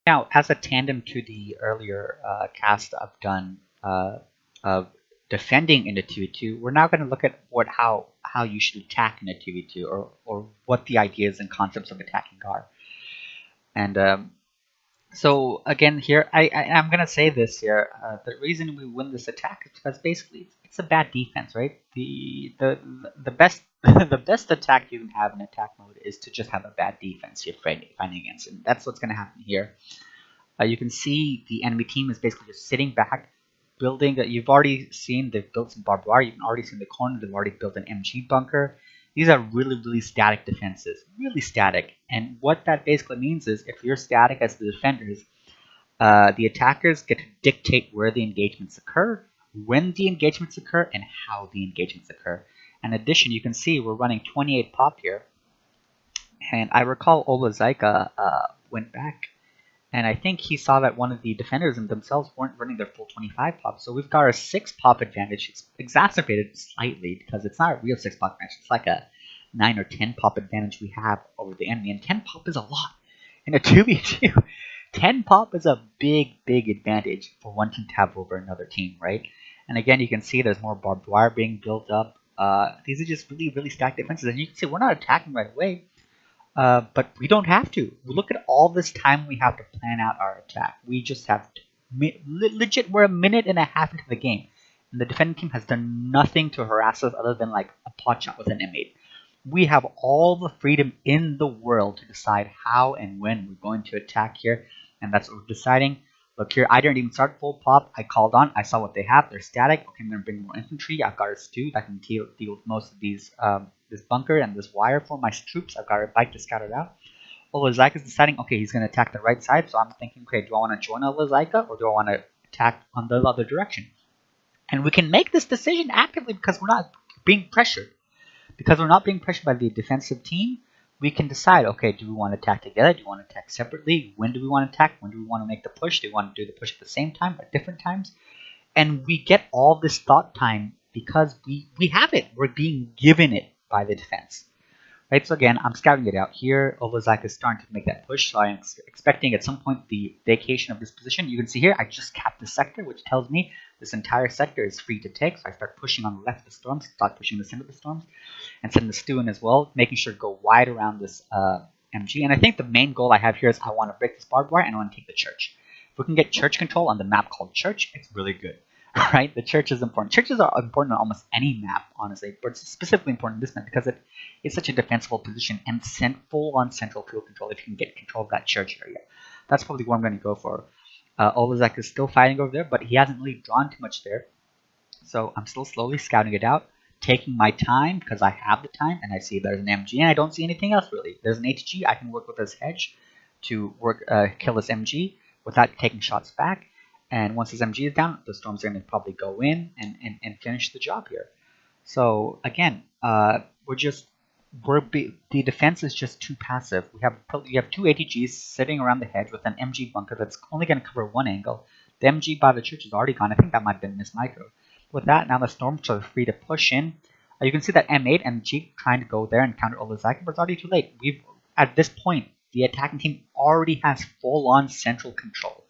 Now, as a tandem to the earlier cast I've done of defending in a 2v2, we're now going to look at how you should attack in a 2v2, or what the ideas and concepts of attacking are. And so again, here I'm going to say this here. The reason we win this attack is because basically it's a bad defense, right? The best the best attack you can have in attack mode is to just have a bad defense you're fighting against, and that's what's going to happen here. You can see the enemy team is basically just sitting back, building. You've already seen they've built some barbed wire. You can already see in the corner they've already built an MG bunker. These are really static defenses, really static. And what that basically means is if you're static as the defenders, the attackers get to dictate where the engagements occur, when the engagements occur, and how the engagements occur. In addition, you can see we're running 28 pop here. And I recall Olazaika went back, and I think he saw that one of the defenders themselves weren't running their full 25 pop. So we've got a 6 pop advantage. It's exacerbated slightly because it's not a real 6 pop advantage. It's like a 9 or 10 pop advantage we have over the enemy. And 10 pop is a lot. In a 2v2, 10 pop is a big advantage for one team to have over another team, right? And again, you can see there's more barbed wire being built up. These are just really stacked defenses. And you can see we're not attacking right away. But we don't have to. Look at all this time we have to plan out our attack. We just have to. Legit, we're a minute and a half into the game. And the defending team has done nothing to harass us other than like a pot shot with an M8. We have all the freedom in the world to decide how and when we're going to attack here. And that's what we're deciding. Look here, I didn't even start full pop. I called on. I saw what they have. They're static. Okay, I'm going to bring more infantry. I've got a stew that can deal with most of these, this bunker and this wire for my troops. I've got a bike to scout it out. Olazaika is deciding, okay, he's going to attack the right side. So I'm thinking, okay, do I want to join Olazaika or do I want to attack on the other direction? And we can make this decision actively because we're not being pressured. Because we're not being pressured by the defensive team, we can decide, okay, do we want to attack together? Do we want to attack separately? When do we want to attack? When do we want to make the push? Do we want to do the push at the same time, at different times? And we get all this thought time because we have it. We're being given it by the defense. Right, so again, I'm scouting it out here. Olazaika is starting to make that push, so I'm expecting at some point the vacation of this position. You can see here, I just capped the sector, which tells me this entire sector is free to take. So I start pushing on the left of the storms, start pushing the center of the storms, and send the stew in as well, making sure to go wide around this MG. And I think the main goal I have here is I want to break this barbed wire and I want to take the church. If we can get church control on the map called church, it's really good. Right, the church is important. Churches are important on almost any map, honestly, but it's specifically important in this map because it is such a defensible position and full-on central field control if you can get control of that church area. That's probably what I'm going to go for. Olazaika is still fighting over there, but he hasn't really drawn too much there. So I'm still slowly scouting it out, taking my time because I have the time, and I see there's an MG, and I don't see anything else really. There's an HG. I can work with this hedge to kill this MG without taking shots back. And once his MG is down, the storms are going to probably go in and finish the job here. So again, the defense is just too passive. You have 2 ATGs sitting around the hedge with an MG bunker that's only going to cover one angle. The MG by the church is already gone. I think that might have been Miss Micro. With that, now the storms are free to push in. You can see that M8 and G trying to go there and counter Olazaika, but it's already too late. At this point, the attacking team already has full-on central control.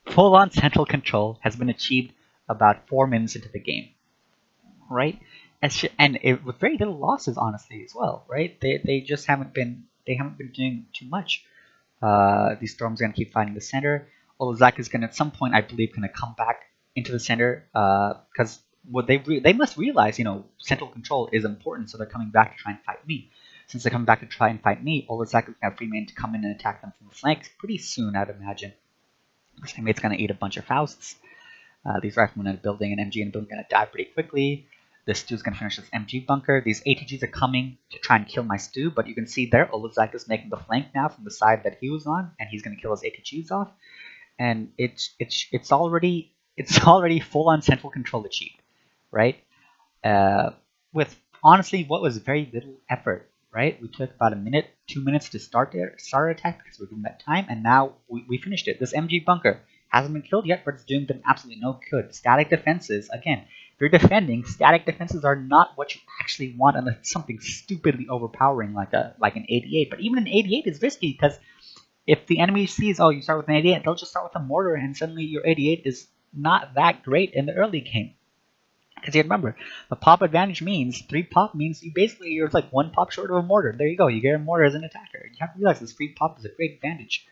Full-on central control has been achieved about 4 minutes into the game, right? And with very little losses, honestly, as well, right? They just haven't been doing too much. These storms are gonna keep fighting the center. Olazaika is gonna at some point, I believe, gonna come back into the center because what they must realize, you know, central control is important, so they're coming back to try and fight me. Since they're coming back to try and fight me, Olazaika is gonna have free reign to come in and attack them from the flanks pretty soon, I'd imagine. This teammate's going to eat a bunch of Fausts. These riflemen are building an MG and building going to die pretty quickly. The stew's going to finish this MG bunker. These ATGs are coming to try and kill my stew, but you can see there Olazaika is making the flank now from the side that he was on, and he's going to kill his ATGs off. And it's already full-on central control achieved, right? With honestly what was very little effort. Right, we took about a minute, 2 minutes to start our attack because we're given that time, and now we finished it. This MG bunker hasn't been killed yet, but it's doing them absolutely no good. Static defenses, again, if you're defending, static defenses are not what you actually want unless it's something stupidly overpowering like an 88. But even an 88 is risky because if the enemy sees, oh, you start with an 88, they'll just start with a mortar, and suddenly your 88 is not that great in the early game. Because you remember, the pop advantage means 3 pop means you're like 1 pop short of a mortar. There you go. You get a mortar as an attacker. You have to realize this free pop is a great advantage.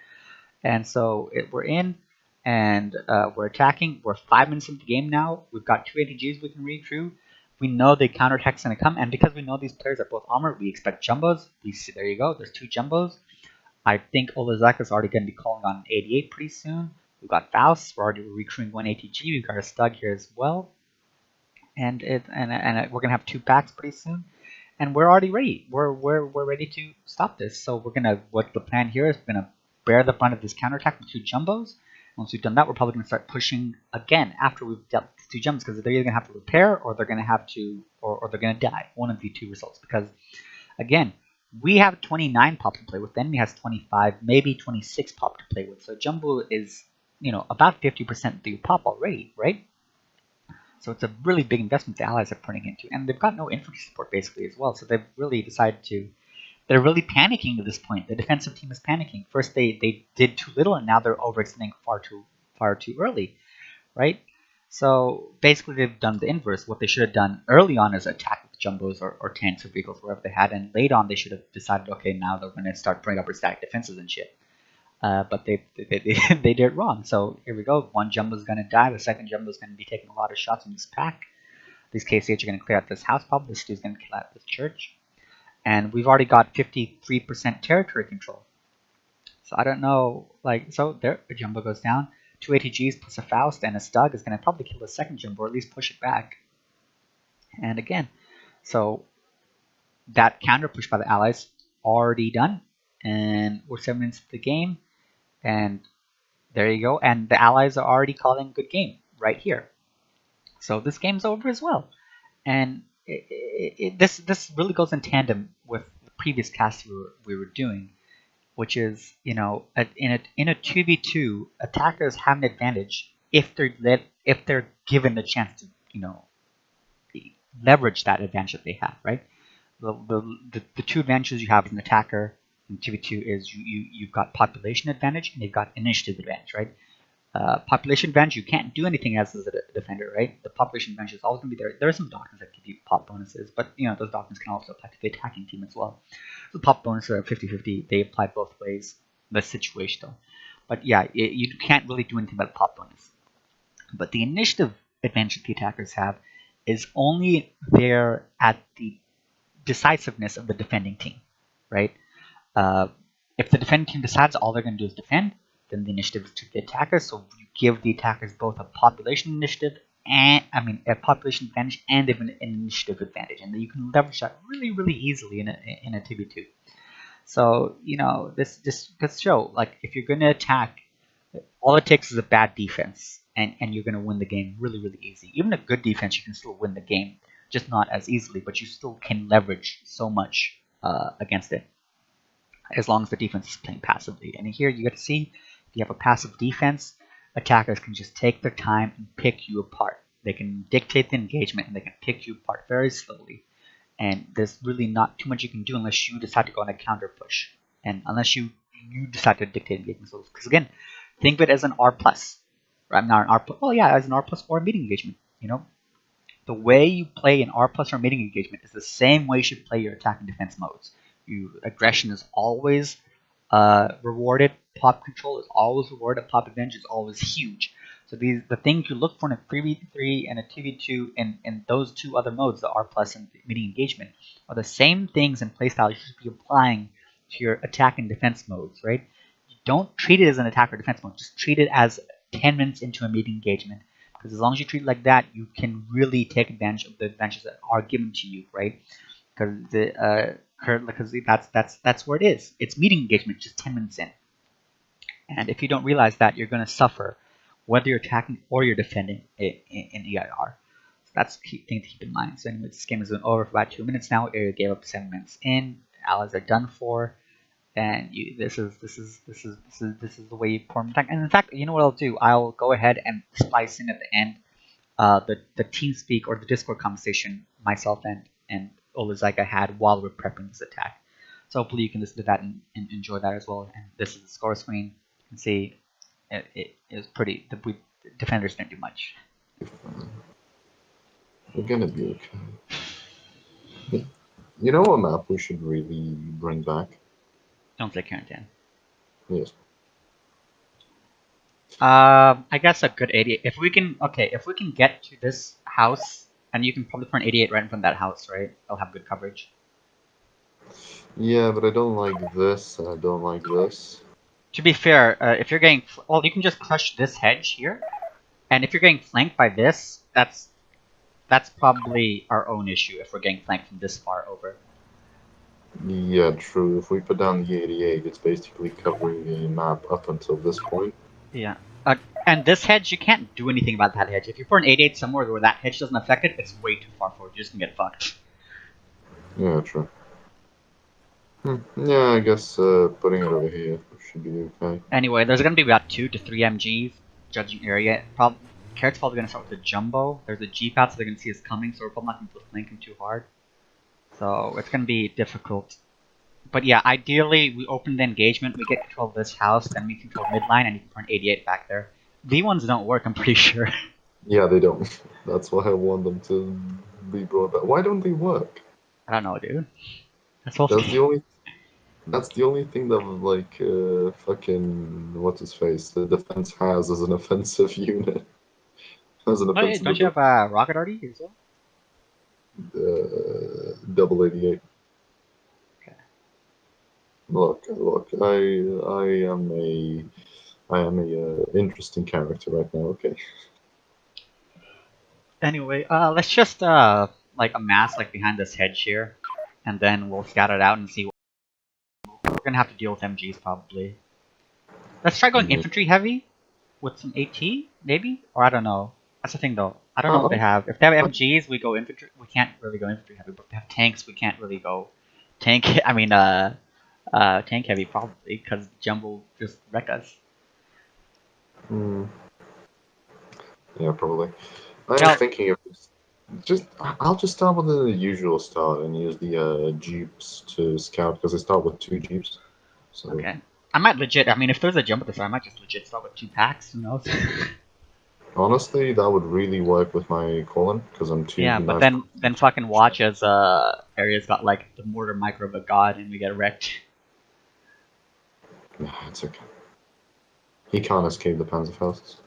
And so we're in, and we're attacking. We're 5 minutes into the game now. We've got 2 ATGs we can recruit. We know the counterattack's going to come, and because we know these players are both armored, we expect jumbos. We see, there you go. There's 2 jumbos. I think Olazaka's already going to be calling on 88 pretty soon. We've got Faust. We're already recruiting 1 ATG. We've got a Stug here as well. And we're gonna have 2 packs pretty soon, and we're already ready. We're ready to stop this. So what the plan here is we're gonna bear the brunt of this counterattack with 2 jumbos. Once we've done that, we're probably gonna start pushing again after we've dealt 2 jumbos, because they're either gonna have to repair or they're gonna have to or they're gonna die. One of the 2 results, because again, we have 29 pop to play with. The enemy has 25, maybe 26 pop to play with. So jumbo is about 50% the pop already, right? So it's a really big investment the allies are putting into, and they've got no infantry support basically as well. So they've really decided they're really panicking at this point. The defensive team is panicking. First they did too little, and now they're overextending far too early, right? So basically they've done the inverse. What they should have done early on is attack with jumbos or tanks or vehicles, wherever they had, and late on they should have decided, okay, now they're going to start putting up their static defenses and shit. But they did it wrong. So here we go. 1 jumbo is going to die. The second jumbo is going to be taking a lot of shots in this pack. These KCH are going to clear out this house pub. This dude's going to kill out this church. And we've already got 53% territory control. So I don't know. So there, a jumbo goes down. 2 ATGs plus a Faust and a Stug is going to probably kill the second jumbo, or at least push it back. And again, so that counter push by the allies already done. And we're 7 minutes into the game. And there you go. And the allies are already calling good game right here. So this game's over as well. And this really goes in tandem with the previous cast we were doing, which is, in a 2v2, attackers have an advantage if they're given the chance to leverage that advantage that they have, right? The 2 advantages you have as an attacker in 2v2 is you've got population advantage and you've got initiative advantage, right? Population advantage, you can't do anything as a defender, right? The population advantage is always going to be there. There are some doctrines that give you pop bonuses, but those doctrines can also apply to the attacking team as well. So pop bonuses are 50-50. They apply both ways. That's situational. But yeah, you can't really do anything about pop bonus. But the initiative advantage that the attackers have is only there at the decisiveness of the defending team, right? If the defending team decides all they're going to do is defend, then the initiative is to the attackers. So you give the attackers both a population initiative and a population advantage and an initiative advantage, and you can leverage that really, really easily in a 2v2. So this show, like, if you're going to attack, all it takes is a bad defense, and you're going to win the game really, really easy. Even a good defense, you can still win the game, just not as easily, but you still can leverage so much against it, as long as the defense is playing passively. And here you get to see, if you have a passive defense, attackers can just take their time and pick you apart. They can dictate the engagement and they can pick you apart very slowly. And there's really not too much you can do unless you decide to go on a counter push. And unless you decide to dictate engagement. Because again, think of it as an R+. Right? Not an R+. Well, yeah, as an R+ or a meeting engagement. The way you play an R+ or meeting engagement is the same way you should play your attack and defense modes. Aggression is always rewarded. Pop control is always rewarded. Pop advantage is always huge. So the things you look for in a 3v3 and a 2v2 and those 2 other modes, the R+ and meeting engagement, are the same things in playstyle you should be applying to your attack and defense modes, right? You don't treat it as an attack or defense mode. Just treat it as 10 minutes into a meeting engagement. Because as long as you treat it like that, you can really take advantage of the advantages that are given to you, right? Because that's where it is. It's meeting engagement just 10 minutes in. And if you don't realize that, you're going to suffer whether you're attacking or you're defending in EIR. So that's the key thing to keep in mind. So anyway, this game has been over for about 2 minutes now. EIR gave up 7 minutes in. Allies are done for, and this is the way you perform attack. And in fact, you know what I'll do? I'll go ahead and splice in at the end the TeamSpeak or the Discord conversation myself and Olazaika had while we're prepping this attack. So hopefully you can listen to that and enjoy that as well. And this is the score screen. You can see it is pretty. The defenders didn't do much. We're gonna be okay. You know what map we should really bring back? Don't say quarantine. Yes. I guess a good 88. If we can, okay, if we can get to this house, and you can probably put an 88 right in front of that house, right? They'll have good coverage. Yeah, but I don't like this, and I don't like this. To be fair, if you're getting, well, you can just crush this hedge here, and if you're getting flanked by this, that's probably our own issue if we're getting flanked from this far over. Yeah, true. If we put down the 88, it's basically covering a map up until this point. Yeah. And this hedge, you can't do anything about that hedge. If you put an 88 somewhere where that hedge doesn't affect it, it's way too far forward. You're just gonna get fucked. Yeah, true. Yeah, I guess putting it over here should be okay. Anyway, there's gonna be about 2 to 3 MGs judging area. Carrot's probably gonna start with the jumbo. There's a G pad, so they're gonna see us coming, so we're probably not gonna be able to flank him too hard. So it's gonna be difficult. But yeah, ideally we open the engagement, we get control of this house, then we control midline, and you can put an 88 back there. V1s don't work, I'm pretty sure. Yeah, they don't. That's why I want them to be brought back. Why don't they work? I don't know, dude. That's whole That's the only. That's the only thing that like fucking what's his face the defense has as an offensive unit, as an Oh, yeah, offensive don't you ability. have a rocket arty as well? Double 88. Okay. Look. I am a interesting character right now. Okay. Anyway, let's just like amass like behind this hedge here, and then we'll scout it out and see. We're gonna have to deal with MGs probably. Let's try going Mhm. infantry heavy with some AT, maybe? Or I don't know. That's the thing though. I don't know what they Uh, have. If they have uh, MGs, we go infantry. We can't really go infantry heavy. But if they have tanks, we can't really go tank. I mean, tank heavy probably because Jumbo will just wreck us. mm, yeah, probably. I am Well, thinking of just. I'll just start with the usual start and use the jeeps to scout because I start with 2 jeeps. So okay. I might legit. I mean, if there's a jump at this, I might just legit start with 2 packs. Who knows? honestly, that would really work with my colon because I'm too Yeah, but nice. then fucking watch as area's got like the mortar micro of a god and we get wrecked. Nah, it's okay. He can't escape the Panzerfausts.